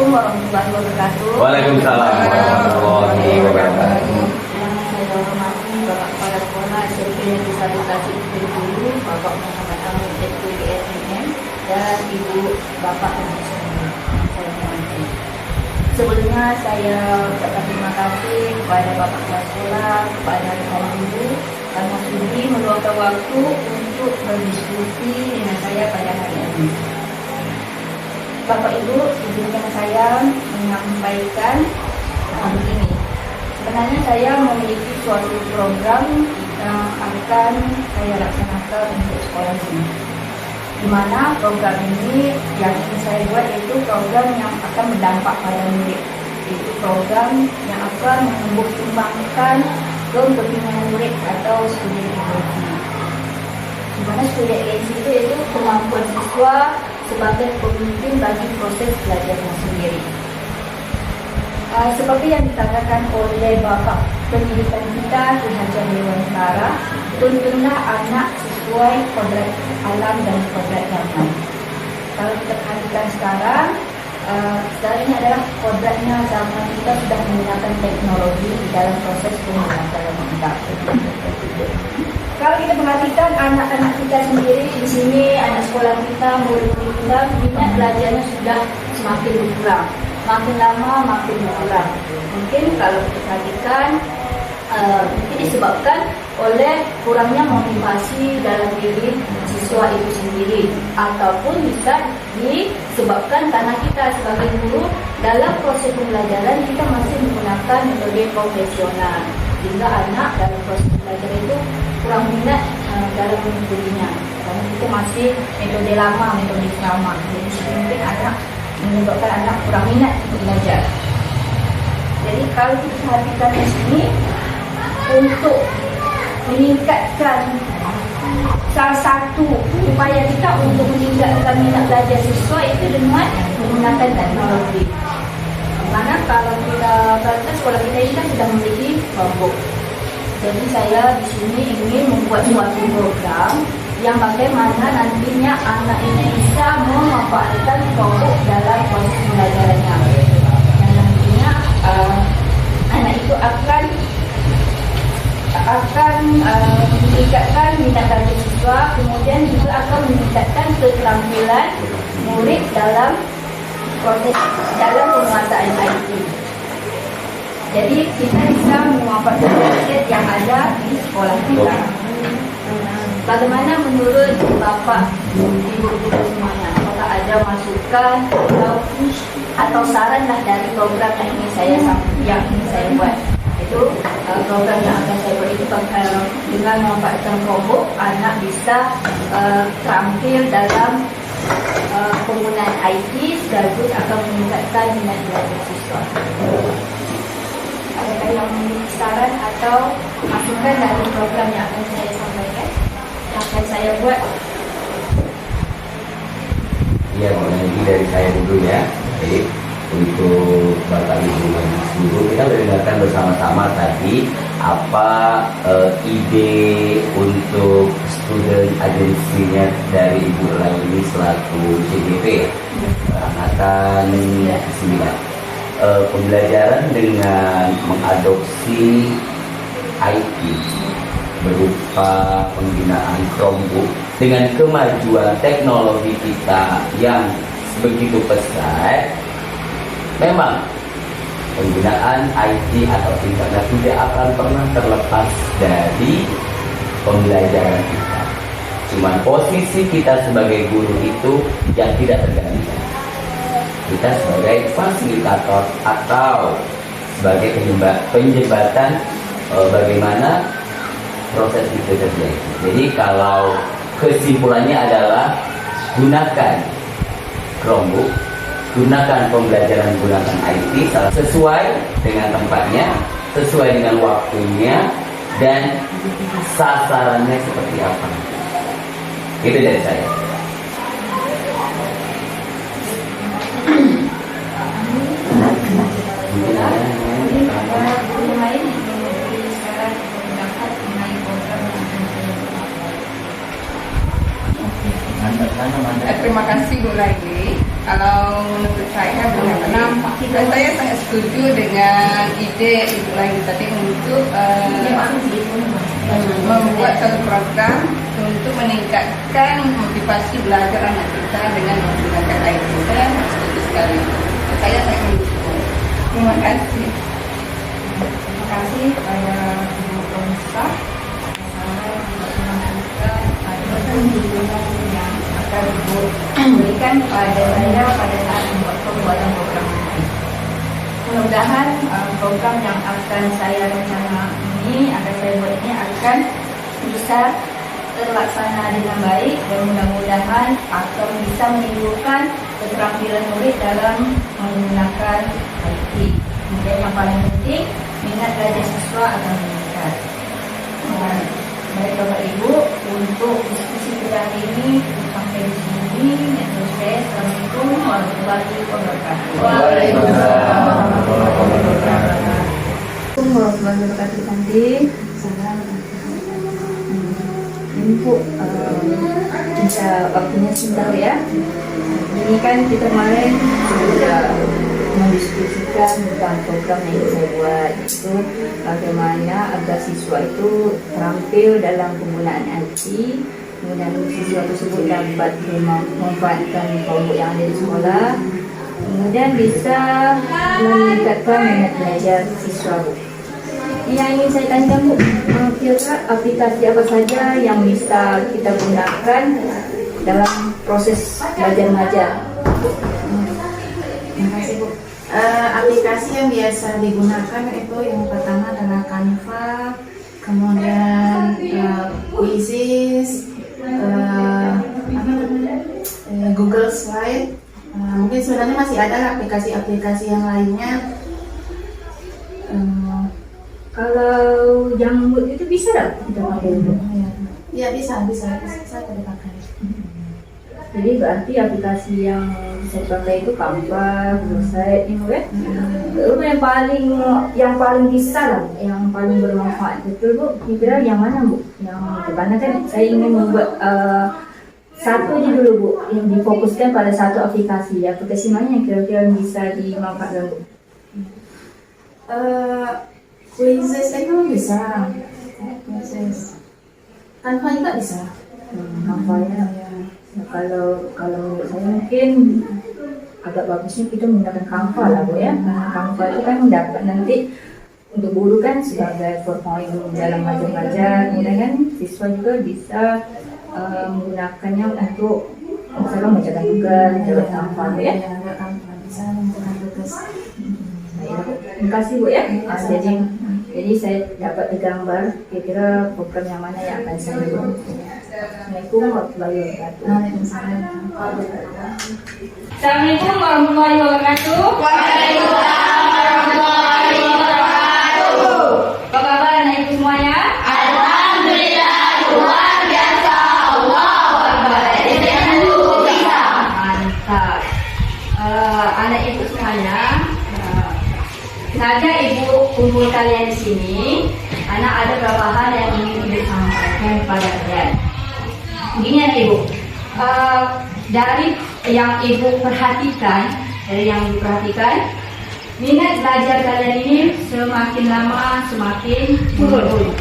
Assalamualaikum warahmatullahi wabarakatuh. Waalaikumsalam warahmatullahi wabarakatuh. Yang saya hormati Bapak Kepala Sekolah SMP Negeri 1 Tasik Dulu, Bapak Muhammad Amin SPDN dan Ibu Bapak Pembimbing. Saya hormati. Sebelumnya saya ucapkan terima kasih kepada Bapak Kepala Sekolah, kepada rekan guru dan Mas Budi meluangkan waktu untuk berdiskusi dengan saya pada hari ini. Bapak Ibu, izinkan saya menyampaikan begini. Sebenarnya saya memiliki suatu program yang akan saya laksanakan untuk sekolah ini. Di mana program ini yang ingin saya buat yaitu program yang akan berdampak pada murid. Itu program yang akan menumbuh kembangkan kepentingan murid atau student agency. Di mana student agency itu yaitu kemampuan siswa sebagai pemimpin bagi proses belajarnya sendiri. Seperti yang dikatakan oleh Bapak Pendidikan kita, Ki Hajar Dewantara, tuntunlah anak sesuai kodrat alam dan kodrat zaman. Kalau kita perhatikan sekarang ini adalah kodratnya zaman kita sudah menggunakan teknologi di dalam proses pembelajaran kita. Kalau kita perhatikan anak-anak kita sendiri di sini, anak sekolah kita, murid-murid kita, minat belajarnya sudah semakin berkurang. Makin lama makin berkurang. Mungkin kalau kita perhatikan, mungkin disebabkan oleh kurangnya motivasi dalam diri siswa itu sendiri, ataupun bisa disebabkan karena kita sebagai guru dalam proses pembelajaran kita masih menggunakan metode konvensional, sehingga anak dalam proses belajar itu kurang minat dalam mengikutinya karena itu masih metode lama, metode lama. Jadi mungkin anak menyebabkan anak kurang minat untuk belajar. Jadi kalau kita perhatikan di sini, untuk meningkatkan salah satu upaya kita untuk meningkatkan minat belajar siswa itu dengan menggunakan teknologi. Karena kalau kita perhatikan sekolah kita ini kan sudah memiliki Chromebook. Jadi saya di sini ingin membuat suatu program yang bagaimana nantinya anak ini bisa memanfaatkan Chromebook dalam proses pembelajarannya. Dan nantinya anak itu akan meningkatkan minat belajar siswa, kemudian juga akan meningkatkan keterampilan murid dalam proses penguasaan IT. Jadi kita bisa memanfaatkan aset yang ada di sekolah kita. Bagaimana menurut Bapak Ibu kita semuanya? Apakah ada masukan atau saran lah dari program yang ingin saya buat? Itu program yang akan saya buat itu dengan memanfaatkan Chromebook, anak bisa terampil dalam penggunaan IT sekaligus akan meningkatkan minat belajar siswa. Adakah yang memiliki saran atau masukan dari program yang akan saya sampaikan, yang akan saya buat? Ya, ini dari saya dulu ya. Baik, untuk Bapak Ibu dan Guru, kita mendengarkan bersama-sama tadi apa ide untuk student agensinya dari Ibu Laini selaku CGP angkatan 9. Pembelajaran dengan mengadopsi IT berupa penggunaan Chromebook dengan kemajuan teknologi kita yang begitu pesat. Memang penggunaan IT atau internet tidak akan pernah terlepas dari pembelajaran kita. Cuman posisi kita sebagai guru itu yang tidak tergantikan. Kita sebagai fasilitator atau sebagai penjembatan bagaimana proses itu terjadi. Jadi kalau kesimpulannya adalah gunakan Chromebook, gunakan pembelajaran menggunakan IT sesuai dengan tempatnya, sesuai dengan waktunya, dan sasarannya seperti apa. Itu dari saya. Terima kasih Bu Laili. Kalau menurut saya benar-benar saya sangat setuju dengan ide Ibu Lagi tadi untuk membuat satu program untuk meningkatkan motivasi belajar anak kita dengan menggunakan IT. Saya setuju sekali. Saya sangat mendukung. Terima kasih. Terima kasih kepada Ibu Komisa yang akan Ibu berikan kepada saya pada saat membuat pembuatan program ini. Mudah-mudahan program yang akan saya rencana ini, akan saya buat ini akan bisa terlaksana dengan baik dan mudah-mudahan akan bisa menimbulkan keterampilan murid dalam menggunakan IT. Kemudian yang paling penting, minat belajar siswa akan meningkat. Baik Bapak Ibu, untuk diskusi kita hari ini sampai di sini. Assalamualaikum warahmatullahi wabarakatuh. Waalaikumsalam warahmatullahi wabarakatuh. Warahmatullahi wabarakatuh. Nanti Ibu kita waktunya sebentar ya. Ini kan kita kemarin sudah mendiskusikan tentang program yang saya buat, itu bagaimana agar siswa itu terampil dalam penggunaan IT, kemudian siswa tersebut dapat memanfaatkan kelompok yang ada di sekolah, kemudian bisa meningkatkan minat belajar siswa. Yang ingin saya tanyakan Bu, kira-kira aplikasi apa saja yang bisa kita gunakan dalam proses belajar mengajar? Terima kasih Bu. Aplikasi yang biasa digunakan itu yang pertama adalah Canva, kemudian Quizzes, Google Slide. Mungkin sebenarnya masih ada aplikasi-aplikasi yang lainnya. Kalau yang itu bisa tak kita pakai itu? Ya bisa dipakai. Jadi berarti aplikasi yang bisa dipakai itu Canva, Google Slide, ini kan? Lalu yang paling bisa lah, yang paling bermanfaat betul Bu. Kira yang mana Bu? Yang karena kan saya ingin membuat satu aja dulu Bu, yang difokuskan pada satu aplikasi. Aplikasi mana yang kira-kira bisa dimanfaatkan Bu? Quizzes itu bisa. Quizzes. Canva juga bisa. Canva ya. Ya, kalau menurut saya mungkin agak bagusnya kita menggunakan Canva lah Bu ya. Karena Canva itu kan mendapat nanti untuk guru kan sebagai point dalam belajar, kemudian kan siswa juga bisa menggunakannya untuk misalnya mengerjakan tugas lewat Canva ya. Lewat Canva bisa mengerjakan tugas. Terima kasih Bu ya. Jadi saya dapat digambar kira-kira program yang mana yang akan saya buat. Assalamualaikum warahmatullahi wabarakatuh. Assalamualaikum warahmatullahi wabarakatuh. Waalaikumsalam warahmatullahi wabarakatuh. Apa kabar anak ibu semuanya? Alhamdulillah, luar biasa. Allahu Akbar. Mantap. Anak ibu semuanya, saja ibu kumpul kalian di sini. Anak ada beberapa hal yang ingin ibu sampaikan kepada kalian. Begini anak ibu, dari yang ibu perhatikan, minat belajar kalian ini semakin lama semakin turun,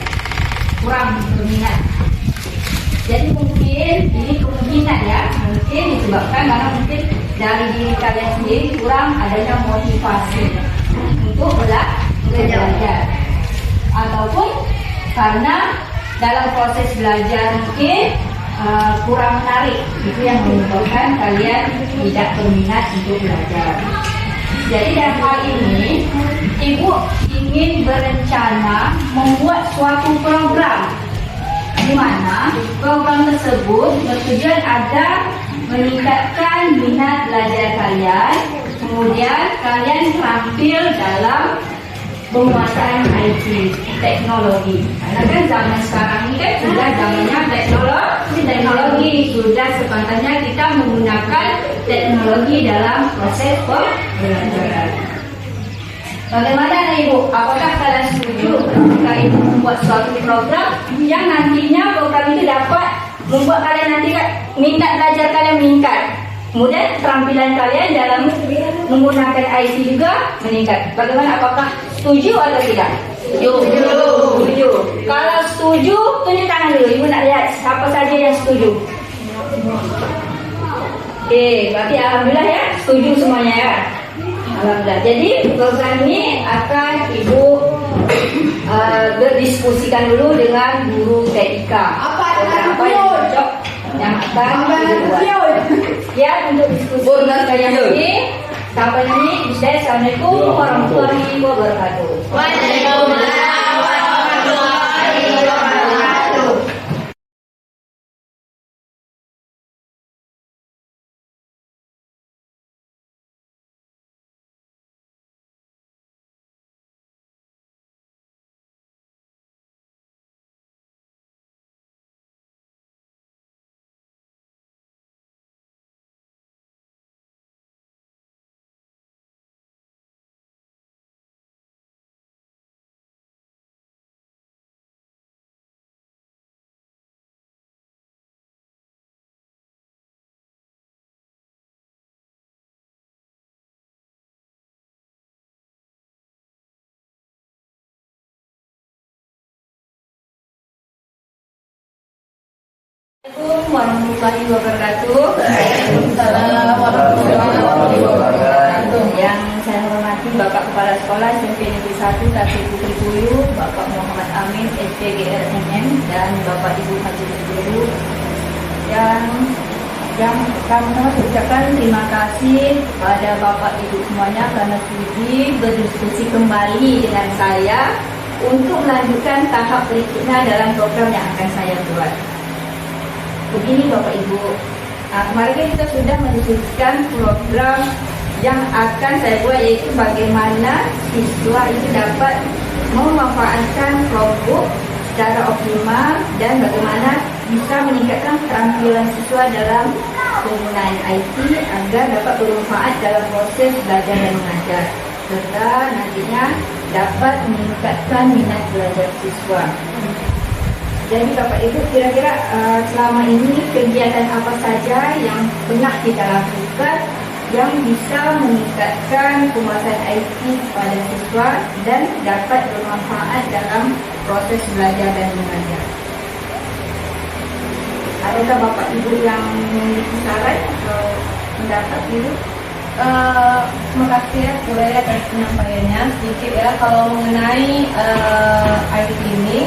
kurang berminat. Jadi mungkin ini kemungkinan ya, mungkin disebabkan karena mungkin dari diri kalian sendiri kurang adanya motivasi untuk belajar, ataupun karena dalam proses belajar mungkin kurang menarik, itu yang menyebabkan kalian tidak berminat untuk belajar. Jadi dalam hal ini, ibu ingin berencana membuat suatu program di mana program tersebut bertujuan ada meningkatkan minat belajar kalian, kemudian kalian terampil dalam penguasaan IT, teknologi. Karena kan zaman sekarang ini kan sudah zamannya teknologi, sudah sepatutnya kita menggunakan teknologi dalam proses pembelajaran. Bagaimana Ibu? Apakah kalian setuju ketika Ibu membuat suatu program yang nantinya program itu dapat membuat kalian nanti minat belajar kalian meningkat? Kemudian keterampilan kalian dalam menggunakan IT juga meningkat. Bagaimana? Apakah setuju atau tidak? Setuju. Kalau setuju, tunjuk tangan dulu. Ibu nak lihat siapa saja yang setuju. Oke, berarti alhamdulillah ya, setuju semuanya ya. Alhamdulillah. Jadi program ini akan Ibu berdiskusikan dulu dengan guru TIK. Apa yang cocok yang akan dibuat. Ya, untuk diskusi yang ini. Sampai ini, Assalamualaikum warahmatullahi wabarakatuh. Waalaikumsalam warahmatullahi wabarakatuh. Assalamualaikum warahmatullahi wabarakatuh. Waalaikumsalam warahmatullahi wabarakatuh. Yang saya hormati Bapak Kepala Sekolah SMP Negeri 1 Tati Putri Puyu, Bapak Muhammad Amin SPGRMM, dan Bapak Ibu Majelis Guru. Yang pertama ucapkan terima kasih kepada Bapak Ibu semuanya karena sudi berdiskusi kembali dengan saya untuk melanjutkan tahap berikutnya dalam program yang akan saya buat. Begini Bapak Ibu, kemarin kita sudah mendiskusikan program yang akan saya buat, yaitu bagaimana siswa itu dapat memanfaatkan Chromebook secara optimal dan bagaimana bisa meningkatkan keterampilan siswa dalam penggunaan IT agar dapat bermanfaat dalam proses belajar dan mengajar, serta nantinya dapat meningkatkan minat belajar siswa. Jadi Bapak Ibu, kira-kira selama ini kegiatan apa saja yang pernah kita lakukan yang bisa meningkatkan penguasaan IT pada siswa dan dapat bermanfaat dalam proses belajar dan mengajar? Adakah Bapak Ibu yang memiliki saran atau pendapat dulu? Terima kasih ya Bu Raya atas penyampaiannya. Sedikit ya, kalau mengenai IT ini,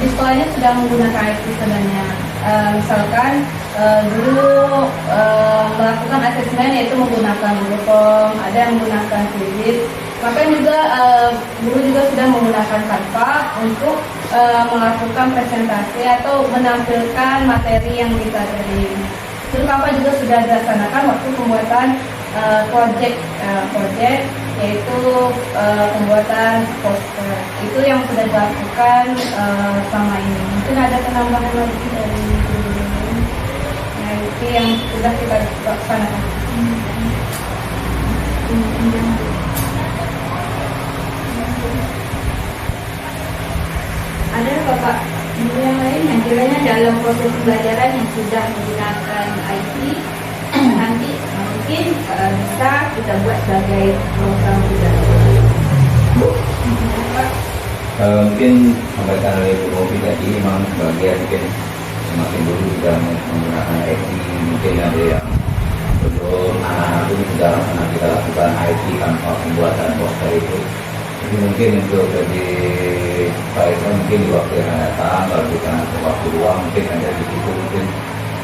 di sekolahnya sudah menggunakan IT sebenarnya. Misalkan dulu melakukan asesmen yaitu menggunakan Google Form, ada yang menggunakan Quizlet. Maka juga guru juga sudah menggunakan Canva untuk melakukan presentasi atau menampilkan materi yang dipelajari. Terus Canva juga sudah dilaksanakan waktu pembuatan project yaitu pembuatan poster. Itu yang sudah dilakukan selama ini. Mungkin ada penambahan lagi dari guru-guru. Nah, itu yang sudah kita laksanakan. Ada Bapak Ibu yang lain yang kiranya dalam proses pembelajaran yang sudah menggunakan IT nanti mungkin bisa kita buat sebagai program juga. Mungkin sampaikan oleh Bu Robi tadi, memang sebagian mungkin semakin dulu sudah menggunakan IT, mungkin ada yang belum, anak-anak itu sudah pernah kita lakukan IT tanpa pembuatan poster itu. Jadi mungkin untuk lebih baik mungkin di waktu yang akan datang, kalau kita ada waktu luang mungkin ada di situ mungkin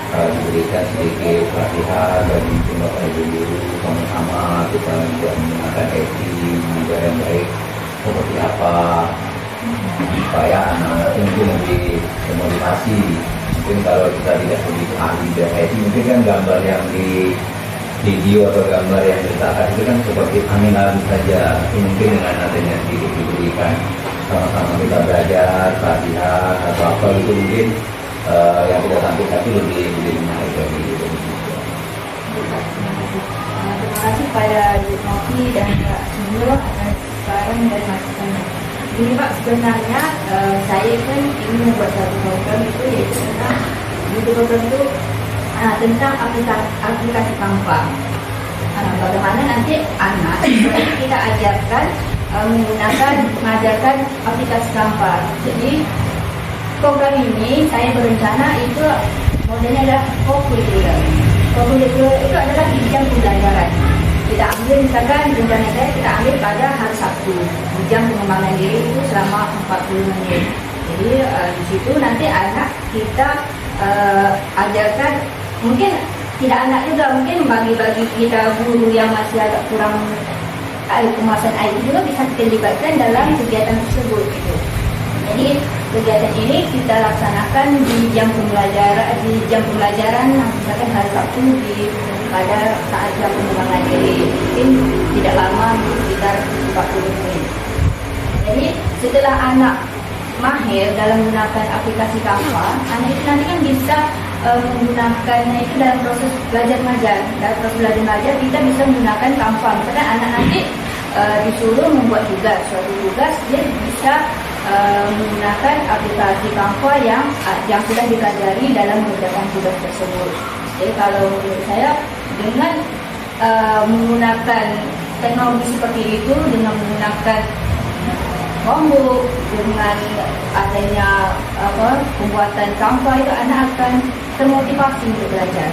diberikan sedikit pelatihan bagi mungkin Bapak Ibu guru sama-sama kita juga menggunakan IT juga yang baik seperti apa supaya anak-anak itu mungkin lebih termotivasi. Mungkin kalau kita tidak begitu ahli dari IT, mungkin kan gambar yang di video atau gambar yang diletakkan itu kan seperti angin-angin saja. Tapi mungkin dengan adanya sedikit diberikan sama-sama kita belajar, pelatihan atau apa itu mungkin yang kita tampilkan itu lebih menarik bagi siswa. Terima kasih pada Ibu Novi dan Pak Sunil atas saran dan masukannya. Ini Pak, sebenarnya saya kan ingin membuat satu program itu, yaitu tentang di program itu tentang aplikasi Canva. Bagaimana nanti anak kita ajarkan mengajarkan aplikasi Canva. Jadi program ini saya berencana itu modelnya adalah co-curricular. Co-curricular itu adalah jam pembelajaran. Kita ambil misalkan rencana saya kita ambil pada hari Sabtu, jam pengembangan diri itu selama 40 menit. Jadi di situ nanti anak kita ajarkan, mungkin tidak anak juga, mungkin bagi kita guru yang masih agak kurang kemasan IT juga bisa kita libatkan dalam kegiatan tersebut gitu. Jadi kegiatan ini kita laksanakan di jam pembelajaran misalkan hari Sabtu pada saat jam pengembangan diri, mungkin tidak lama, sekitar 40 menit. Jadi setelah anak mahir dalam menggunakan aplikasi Canva, anak itu nanti kan bisa menggunakannya itu dalam proses belajar mengajar. Dalam proses belajar mengajar kita bisa menggunakan Canva. Misalkan anak nanti disuruh membuat suatu tugas, dia bisa menggunakan aplikasi Canva yang sudah dipelajari dalam mengerjakan tugas tersebut. Jadi kalau menurut saya dengan menggunakan teknologi seperti itu, dengan menggunakan Chromebook, dengan adanya pembuatan Canva, itu anak akan termotivasi untuk belajar.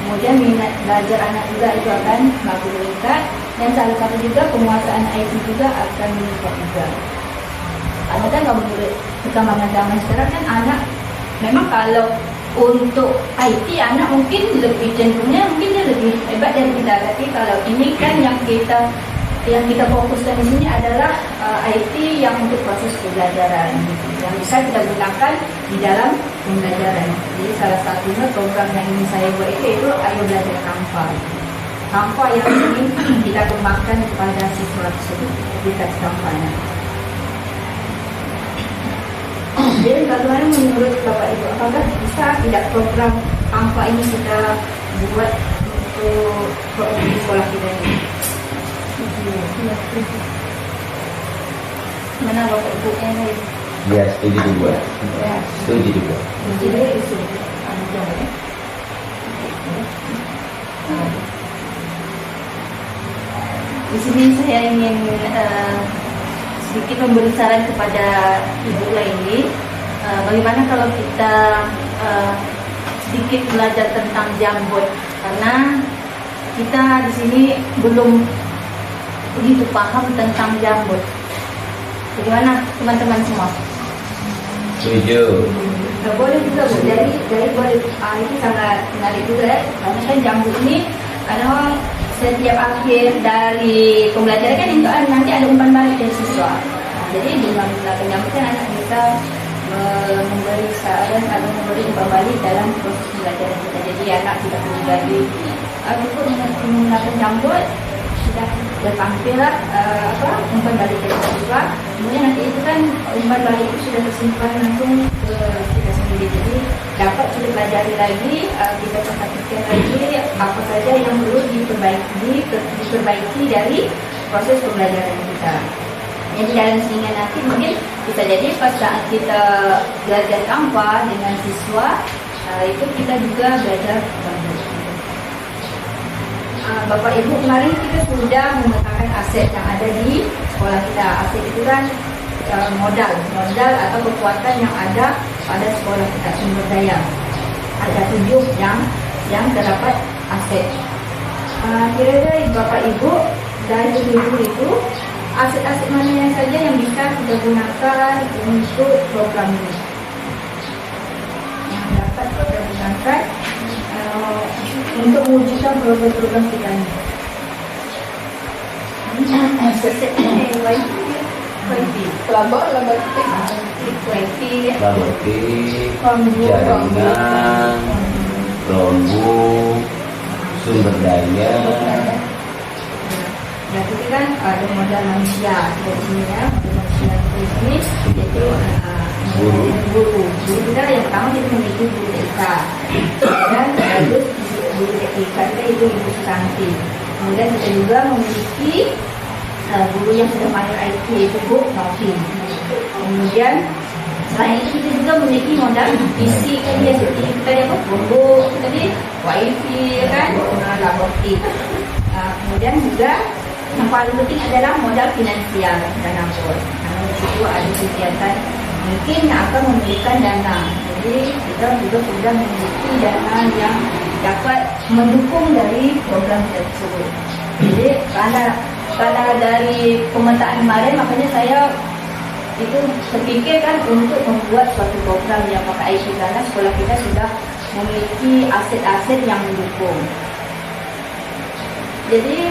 Kemudian minat belajar anak juga itu akan semakin meningkat, dan salah satu juga penguasaan IT juga akan meningkat juga. Karena kan kalau menurut perkembangan zaman sekarang kan anak memang kalau untuk IT anak mungkin lebih cenderungnya mungkin dia lebih hebat dari kita. Tapi kalau ini kan yang kita fokuskan di sini adalah IT yang untuk proses pembelajaran yang bisa kita gunakan di dalam pembelajaran. Jadi salah satunya program yang ingin saya buat itu Ayo Belajar Canva. Canva yang ingin kita kembangkan kepada siswa tersebut, aplikasi Canva-nya. Jadi bagaimana menurut Bapak Ibu, apakah bisa tidak program Canva ini kita buat untuk di sekolah kita ini? Mana Bapak Ibu yang lain? Ya, setuju juga. Ya. Setuju juga. Jadi itu di sini saya ingin sedikit memberi saran kepada ibu lain. Bagaimana kalau kita sedikit belajar tentang Jamboard, karena kita di sini belum begitu paham tentang Jamboard. Bagaimana teman-teman semua? Setuju. Boleh juga Bu. Jadi boleh ini sangat menarik juga ya. Karena kan Jamboard ini kadang setiap akhir dari pembelajaran kan itu nanti ada umpan balik dari siswa. Jadi dengan menggunakan Jamboard kan anak bisa memberi saran atau memberi umpan balik dalam proses pembelajaran kita. Jadi anak tidak perlu jadi cukup menggunakan Jamboard sudah tertampil umpan balik dari siswa. Kemudian nanti itu kan umpan balik itu sudah tersimpan langsung ke kita sendiri. Jadi dapat kita pelajari lagi, kita perhatikan lagi apa saja yang perlu diperbaiki dari proses pembelajaran kita. Jadi dalam sehingga nanti mungkin bisa jadi pas saat kita belajar Canva dengan siswa itu kita juga belajar Bapak Ibu, kemarin kita sudah memetakan aset yang ada di sekolah kita. Aset itu kan modal atau kekuatan yang ada pada sekolah kita, sumber daya. Ada 7 yang terdapat aset. Kira-kira Bapak Ibu dari 7 itu aset-aset mana yang saja yang bisa kita gunakan untuk program ini? Yang dapat kita gunakan untuk mewujudkan program kita ini. Aset jaringan, Chromebook, sumber daya. Berarti kan ada modal manusia di sini ya, modal manusia di sini yaitu guru kita yang pertama kita memiliki guru TK dan terus guru TK kita itu Ibu Susanti. Kemudian kita juga memiliki guru yang sudah mahir IT yaitu Bu Novi. Kemudian Selain itu kita juga memiliki modal fisik kan dia seperti kita ada Chromebook tadi, wifi kan, laboratorium. Kemudian juga yang paling penting adalah modal finansial dana bos. Karena di situ ada kegiatan mungkin yang akan memberikan dana. Jadi kita juga sudah memiliki dana yang dapat mendukung dari program tersebut. Jadi karena dari pemetaan kemarin makanya saya itu terpikir kan untuk membuat suatu program yang pakai IT karena sekolah kita sudah memiliki aset-aset yang mendukung. Jadi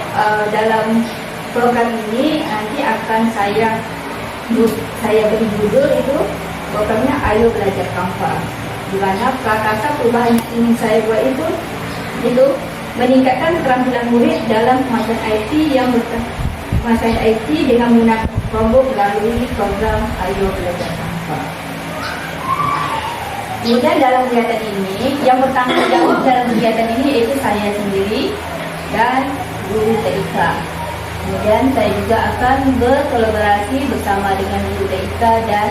dalam program ini nanti akan saya beri judul itu programnya Ayo Belajar Canva. Di mana prakasa perubahan yang ingin saya buat itu meningkatkan keterampilan murid dalam kemajuan IT yang berkemajuan IT dengan menggunakan Chromebook melalui program Ayo Belajar Canva. Kemudian dalam kegiatan ini, yang bertanggung jawab dalam kegiatan ini yaitu saya sendiri dan guru TIK. Kemudian saya juga akan berkolaborasi bersama dengan guru TIK dan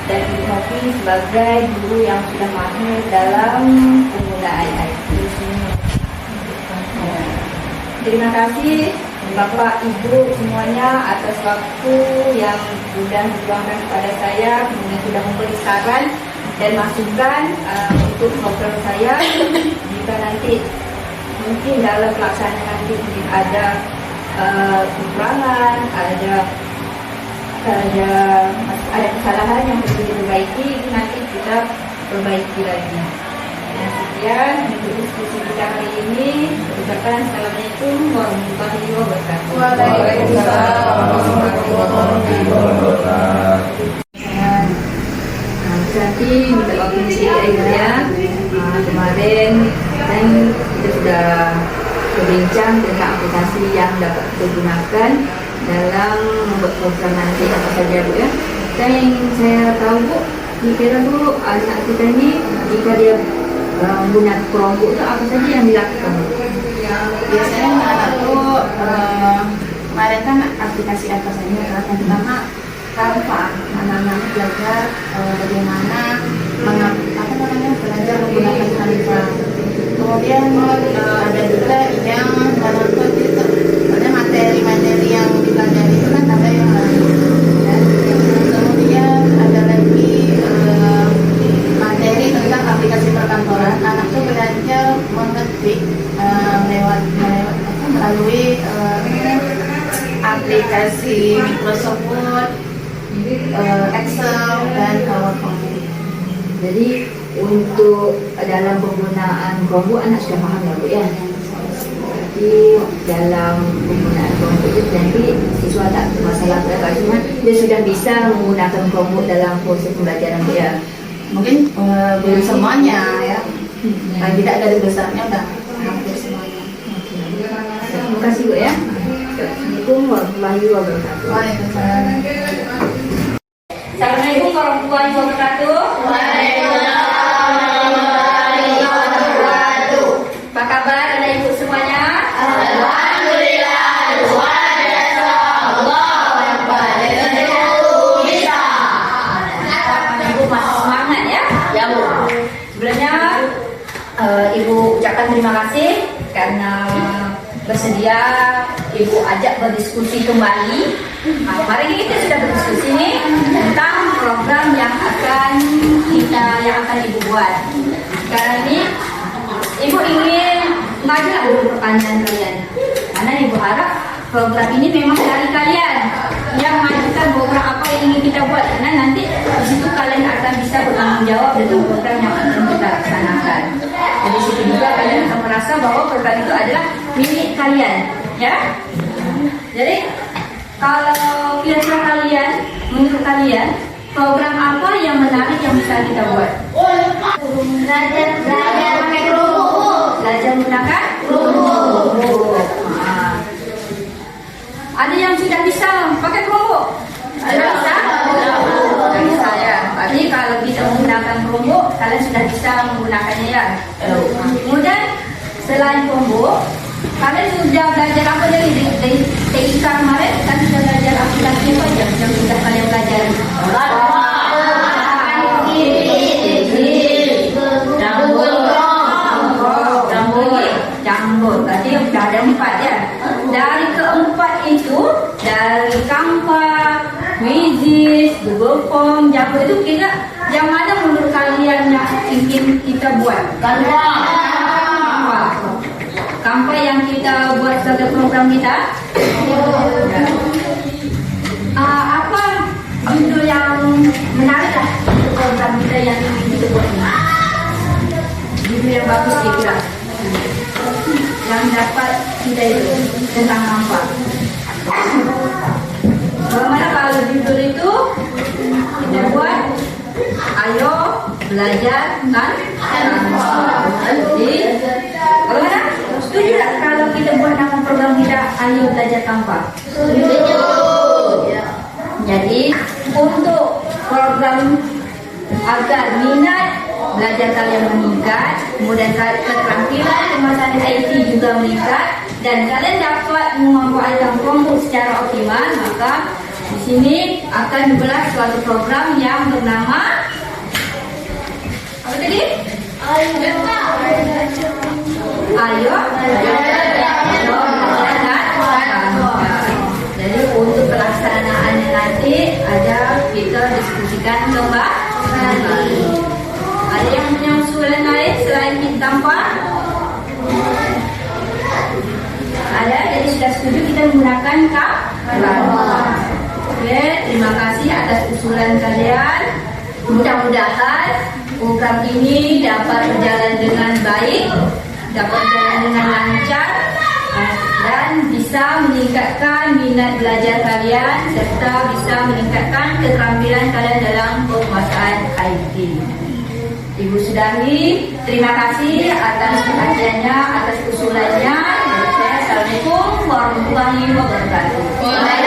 Ibu Novi sebagai guru yang sudah mahir dalam penggunaan IT. Terima kasih Bapak Ibu semuanya atas waktu yang sudah diluangkan kepada saya, kemudian sudah memberi saran dan masukan untuk program saya. Jika nanti mungkin dalam pelaksanaan nanti mungkin ada kekurangan, ada kesalahan yang perlu diperbaiki, itu nanti kita perbaiki lagi. Nah, sekian untuk diskusi kita hari ini. Ucapkan Assalamualaikum warahmatullahi wabarakatuh. Nanti minta waktu akhirnya kemarin kan kita sudah berbincang tentang aplikasi yang dapat digunakan dalam membuat program nanti apa saja Bu ya. Dan yang ingin saya tahu Bu, kira-kira Bu anak kita ini jika dia menggunakan Chromebook itu apa saja yang dilakukan? Biasanya anak tuh kemarin kan aplikasi apa saja kan? Yang pertama Canva, anak-anak belajar bagaimana belajar menggunakan Canva. Kemudian ada juga yang menonton YouTube. Ada materi-materi yang dipelajari itu kan ada yang lain. Kemudian ada lagi materi tentang aplikasi perkantoran. Anak tuh belajar mengetik melalui aplikasi Microsoft Word, Excel, dan PowerPoint. Jadi untuk dalam penggunaan Chromebook anak sudah paham ya Bu ya. Jadi dalam penggunaan Chromebook itu nanti siswa tak masalah berapa cuma dia sudah bisa menggunakan Chromebook dalam proses pembelajaran Bu ya. Mungkin belum semuanya ya. Tidak dari besarnya udah hampir semuanya. Terima kasih Bu ya. Assalamualaikum warahmatullahi wabarakatuh. Waalaikumsalam. Assalamualaikum warahmatullahi wabarakatuh. Apa kabar anak ibu semuanya? Alhamdulillah, luar biasa, Allahu Akbar. Bisa. Ibu masih semangat ya? Ya Bu. Sebelumnya Ibu ucapkan terima kasih karena bersedia Ibu ajak berdiskusi kembali. Hari ini kita sudah berdiskusi nih tentang program yang akan Ibu buat. Sekarang ini Ibu ingin ngajak dulu pertanyaan kalian. Karena Ibu harap program ini memang dari kalian yang mengajukan program apa yang ingin kita buat. Karena nanti di situ kalian akan bisa bertanggung jawab dengan program yang akan kita laksanakan. Jadi situ juga kalian akan merasa bahwa program itu adalah milik kalian, ya. Jadi kalau kira-kira kalian, menurut kalian program apa yang menarik yang bisa kita buat? Belajar pakai Chromebook. Belajar menggunakan Chromebook. Ada yang sudah bisa pakai Chromebook? Ada bisa? Sudah bisa ya. Berarti kalau bisa menggunakan Chromebook, kalian sudah bisa menggunakannya ya. Kemudian selain Chromebook, kalian sudah belajar apa dari TIK kemarin? Kan sudah belajar aplikasi apa yang sudah kalian belajar? ada 4 ya. Dari keempat itu, dari Canva, Quizzes, Google Form, Jamboard itu kira yang mana menurut kalian yang ingin kita buat? Canva. Canva yang kita buat sebagai program kita. Apa judul yang menarik lah untuk program kita yang ingin kita buat ini? Judul yang bagus kira yang dapat kita itu tentang Canva. Bagaimana kalau judul itu kita buat ayo belajar kan? Jadi bagaimana? Setuju tak kalau kita buat nama program kita ayo belajar Canva? Setuju. Jadi untuk program agar minat belajar kalian meningkat, kemudian keterampilan kemasan IT juga meningkat, dan kalian dapat memanfaatkan kelompok secara optimal, maka di sini akan dibelah suatu program yang bernama apa tadi? Ayo Jadi untuk pelaksanaannya nanti ada kita diskusikan kembali. Ada yang punya usulan lain selain Canva? Ada, jadi sudah setuju kita menggunakan Canva. Oke, terima kasih atas usulan kalian. Mudah-mudahan program ini dapat berjalan dengan baik, dapat berjalan dengan lancar, dan bisa meningkatkan minat belajar kalian serta bisa meningkatkan keterampilan kalian dalam penguasaan IT. Ibu Sudahi, terima kasih atas perhatiannya, atas usulannya. Assalamualaikum warahmatullahi wabarakatuh.